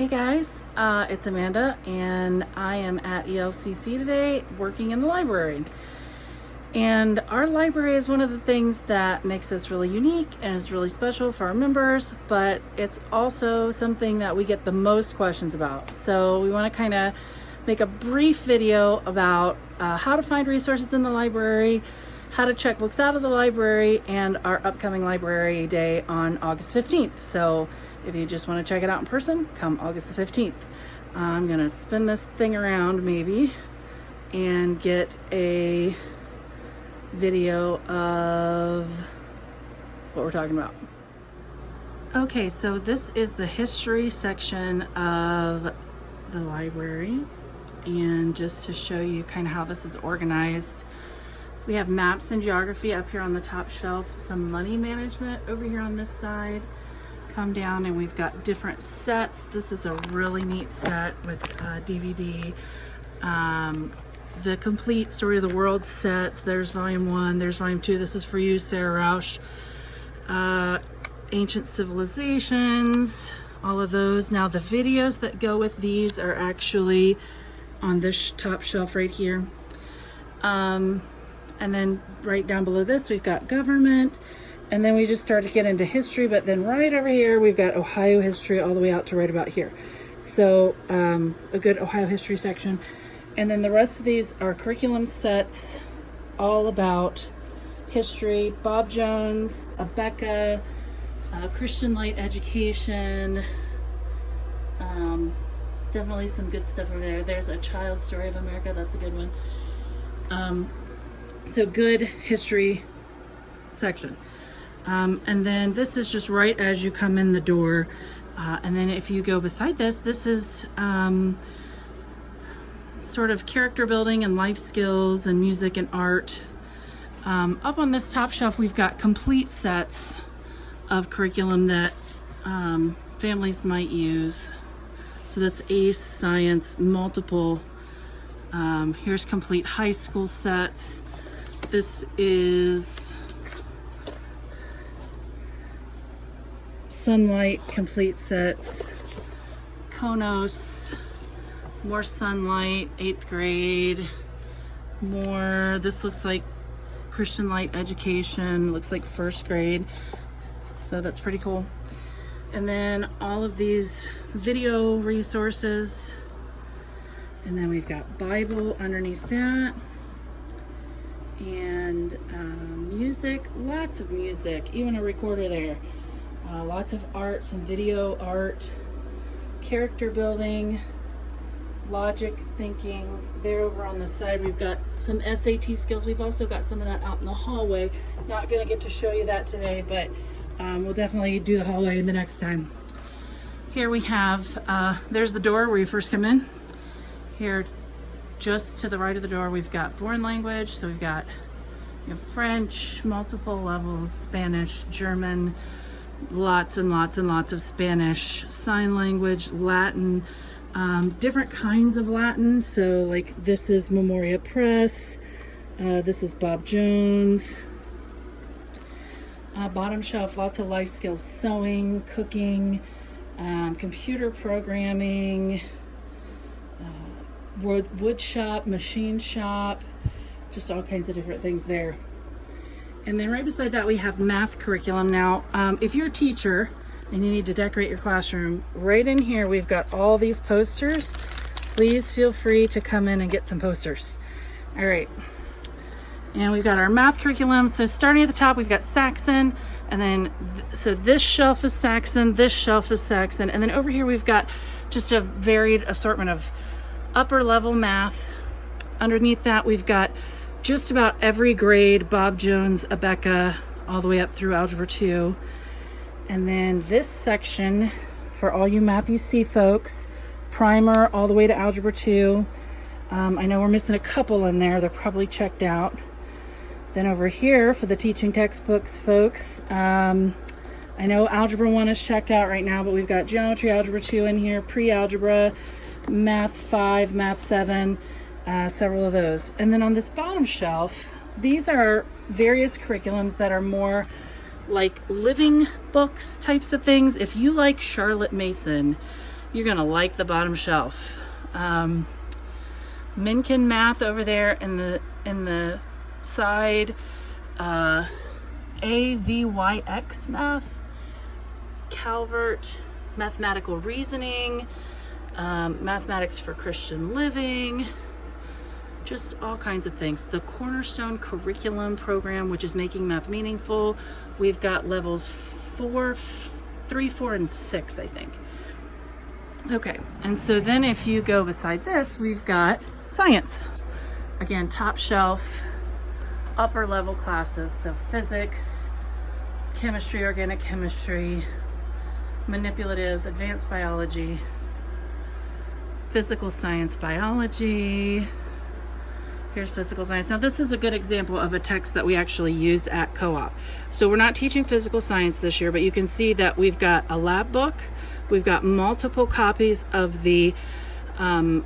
Hey guys, it's Amanda and I am at ELCC today working in the library. And our library is one of the things that makes us really unique and is really special for our members, but it's also something that we get the most questions about. So we want to kind of make a brief video about how to find resources in the library, how to check books out of the library, and our upcoming library day on August 15th. So if you just want to check it out in person, come August the 15th. I'm gonna spin this thing around maybe and get a video of what we're talking about. Okay, so this is the history section of the library, and just to show you kind of how this is organized, we have maps and geography up here on the top shelf, some money management over here on this side. Come down and we've got different sets. This is a really neat set with DVD. The complete Story of the World sets. There's volume 1, there's volume 2. This is for you, Sarah Rausch. Ancient Civilizations, all of those. Now the videos that go with these are actually on this top shelf right here. And then right down below this, we've got government. And then we just started to get into history, but then right over here, we've got Ohio history all the way out to right about here. So a good Ohio history section. And then the rest of these are curriculum sets all about history. Bob Jones, Abeka, Christian Light Education. Definitely some good stuff over there. There's A Child's Story of America. That's a good one. So good history section. And then this is just right as you come in the door. And then if you go beside this, this is sort of character building and life skills and music and art. Up on this top shelf, we've got complete sets of curriculum that families might use. So that's ACE, science, multiple. Here's complete high school sets. This is Sunlight complete sets, Konos, more Sunlight, 8th grade, more, this looks like Christian Light Education, looks like 1st grade, so that's pretty cool. And then all of these video resources, and then we've got Bible underneath that, and music, lots of music, even a recorder there. Lots of art, some video art, character building, logic thinking. There over on the side we've got some SAT skills. We've also got some of that out in the hallway. Not going to get to show you that today, but we'll definitely do the hallway the next time. Here we have, there's the door where you first come in. Here just to the right of the door we've got foreign language. So we've got French, multiple levels, Spanish, German, lots and lots and lots of Spanish, sign language, Latin, different kinds of Latin. So like this is Memoria Press, this is Bob Jones. Bottom shelf, lots of life skills, sewing, cooking, computer programming, wood shop, machine shop, just all kinds of different things there. And then right beside that we have math curriculum. Now, if you're a teacher and you need to decorate your classroom, right in here we've got all these posters. Please feel free to come in and get some posters. All right. And we've got our math curriculum. So starting at the top, we've got Saxon, and then, so this shelf is Saxon, this shelf is Saxon, and then over here we've got just a varied assortment of upper level math. Underneath that we've got just about every grade, Bob Jones, Abeka, all the way up through Algebra 2. And then this section for all you Matthew C folks, primer all the way to Algebra 2. I know we're missing a couple in there, they're probably checked out. Then over here for the teaching textbooks folks, I know Algebra 1 is checked out right now, but we've got Geometry, Algebra 2 in here, Pre-Algebra, Math 5, Math 7, several of those. And then on this bottom shelf, these are various curriculums that are more like living books types of things. If you like Charlotte Mason you're gonna like the bottom shelf. Minkin Math over there in the side, AVYX Math, Calvert Mathematical Reasoning, Mathematics for Christian Living, just all kinds of things. The Cornerstone Curriculum Program, which is Making Math Meaningful. We've got levels 3, 4, and 6, I think. Okay, and so then if you go beside this, we've got science. Again, top shelf, upper level classes, so physics, chemistry, organic chemistry, manipulatives, advanced biology, physical science, biology. Here's physical science. Now this is a good example of a text that we actually use at co-op. So we're not teaching physical science this year, but you can see that we've got a lab book. We've got multiple copies of the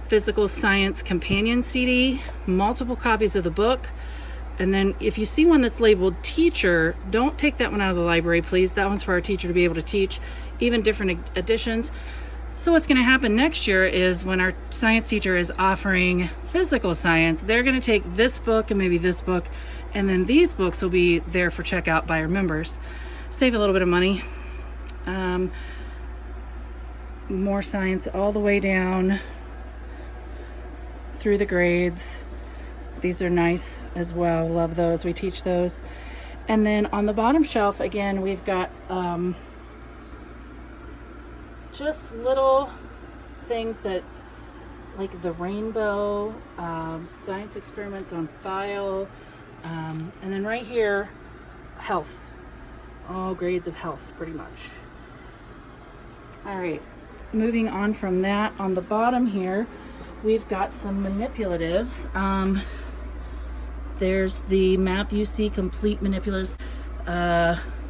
physical science companion CD, multiple copies of the book. And then if you see one that's labeled teacher, don't take that one out of the library, please. That one's for our teacher to be able to teach even different editions. So what's going to happen next year is when our science teacher is offering physical science, they're going to take this book and maybe this book, and then these books will be there for checkout by our members. Save a little bit of money. More science all the way down through the grades. These are nice as well. Love those. We teach those. And then on the bottom shelf, again, we've got just little things that, like the rainbow, science experiments on file, and then right here, health. All grades of health, pretty much. All right, moving on from that, on the bottom here, we've got some manipulatives. There's the Map UC Complete Manipulatives.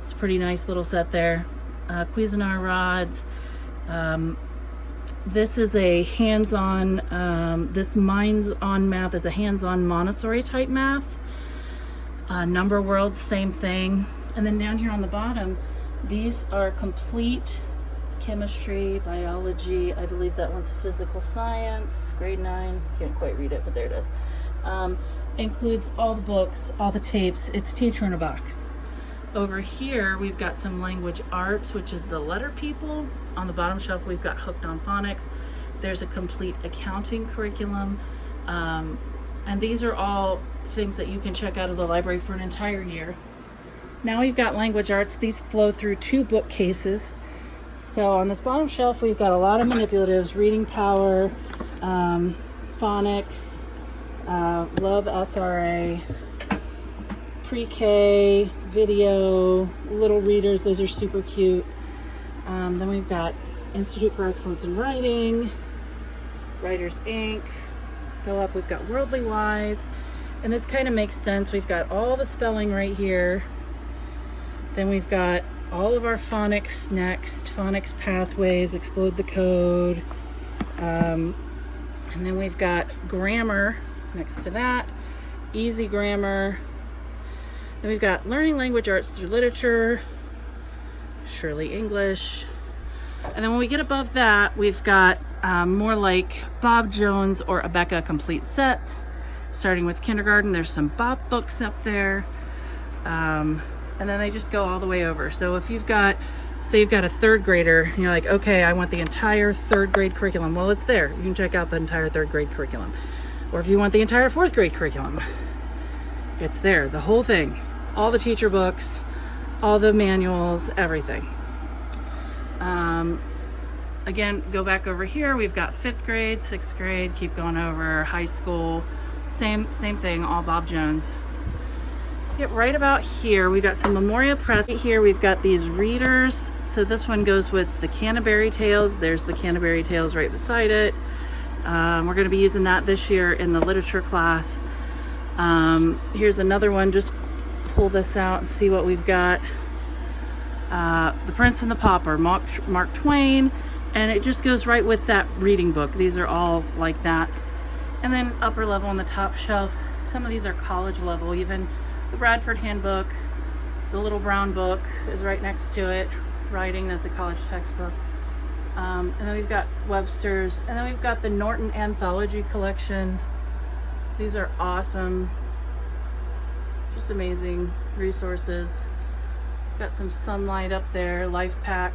It's a pretty nice little set there. Cuisinart rods. This is a hands-on, this Minds on Math is a hands-on Montessori type math. Number World, same thing. And then down here on the bottom, these are complete chemistry, biology. I believe that one's physical science, grade 9. Can't quite read it, but there it is. Includes all the books, all the tapes. It's teacher in a box. Over here, we've got some language arts, which is the letter people. On the bottom shelf, we've got Hooked on Phonics. There's a complete accounting curriculum. And these are all things that you can check out of the library for an entire year. Now we've got language arts. These flow through 2 bookcases. So on this bottom shelf, we've got a lot of manipulatives, reading power, phonics, love SRA, pre-K, video, little readers, those are super cute. Then we've got Institute for Excellence in Writing, Writers Inc. Go up, we've got Worldly Wise, and this kind of makes sense. We've got all the spelling right here. Then we've got all of our phonics next, phonics pathways, Explode the Code. And then we've got grammar next to that, easy grammar. Then we've got learning language arts through literature, Shirley English. And then when we get above that, we've got more like Bob Jones or Abeka complete sets, starting with kindergarten. There's some Bob books up there. And then they just go all the way over. So if you've got, say you've got a 3rd grader, and you're like, okay, I want the entire 3rd grade curriculum. Well, it's there. You can check out the entire 3rd grade curriculum. Or if you want the entire 4th grade curriculum, it's there, the whole thing. All the teacher books, all the manuals, everything. Again, go back over here. We've got 5th grade, 6th grade, keep going over, high school, same thing, all Bob Jones. Get right about here, we've got some Memoria Press. Right here we've got these readers. So this one goes with the Canterbury Tales. There's the Canterbury Tales right beside it. We're going to be using that this year in the literature class. Here's another one. Just pull this out and see what we've got. The Prince and the Pauper, Mark Twain, and it just goes right with that reading book. These are all like that. And then upper level on the top shelf, some of these are college level. Even the Bradford Handbook, the Little Brown Book is right next to it. Writing, that's a college textbook. And then we've got Webster's, and then we've got the Norton Anthology Collection. These are awesome, just amazing resources. Got some Sunlight up there, Life Pack.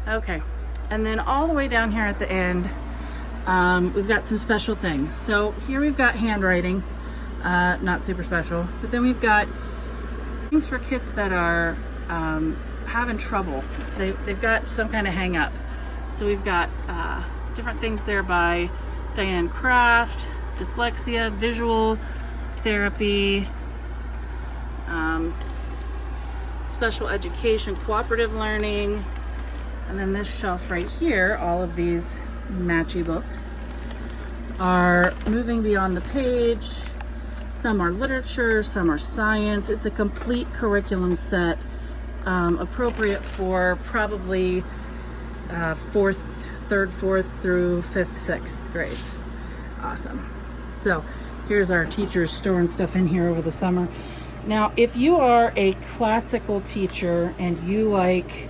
Okay, and then all the way down here at the end, we've got some special things. So here we've got handwriting, not super special, but then we've got things for kids that are having trouble. They've got some kind of hang up. So we've got different things there by Diane Kraft, dyslexia, visual therapy, special education, cooperative learning, and then this shelf right here, all of these matchy books are Moving Beyond the Page. Some are literature, some are science. It's a complete curriculum set, appropriate for probably third, fourth through fifth, sixth grades. Awesome. So here's our teachers storing stuff in here over the summer. Now, if you are a classical teacher and you like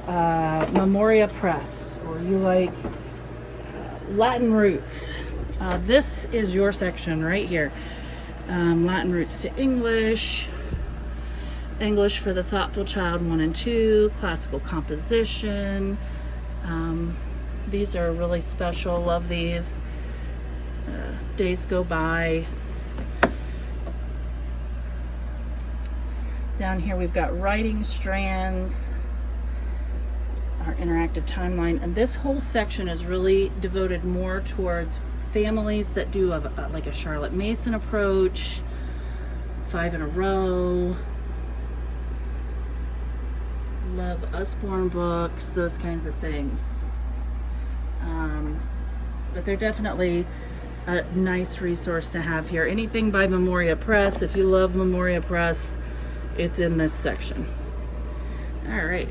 Memoria Press, or you like Latin Roots, this is your section right here. Latin Roots to English, English for the Thoughtful Child 1 and 2, classical composition. These are really special, love these. Days Go By. Down here we've got writing strands, our interactive timeline, and this whole section is really devoted more towards families that do like a Charlotte Mason approach, 5 in a row, love Usborne books, those kinds of things. But they're definitely a nice resource to have here. Anything by Memoria Press, if you love Memoria Press, it's in this section. All right,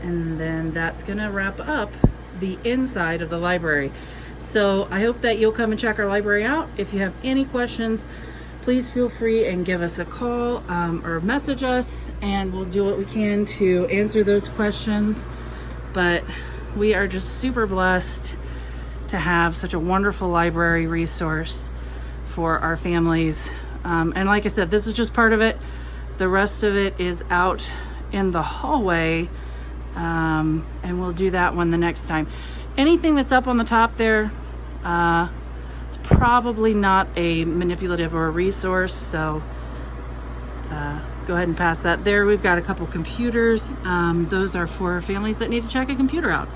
and then that's gonna wrap up the inside of the library. So I hope that you'll come and check our library out. If you have any questions, please feel free and give us a call or message us, and we'll do what we can to answer those questions. But we are just super blessed to have such a wonderful library resource for our families. And like I said, this is just part of it. The rest of it is out in the hallway, and we'll do that one the next time. Anything that's up on the top there, it's probably not a manipulative or a resource, so go ahead and pass that. There we've got a couple computers. Those are for families that need to check a computer out,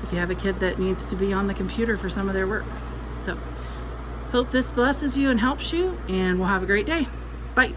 if you have a kid that needs to be on the computer for some of their work. So hope this blesses you and helps you, and we'll have a great day. Bye.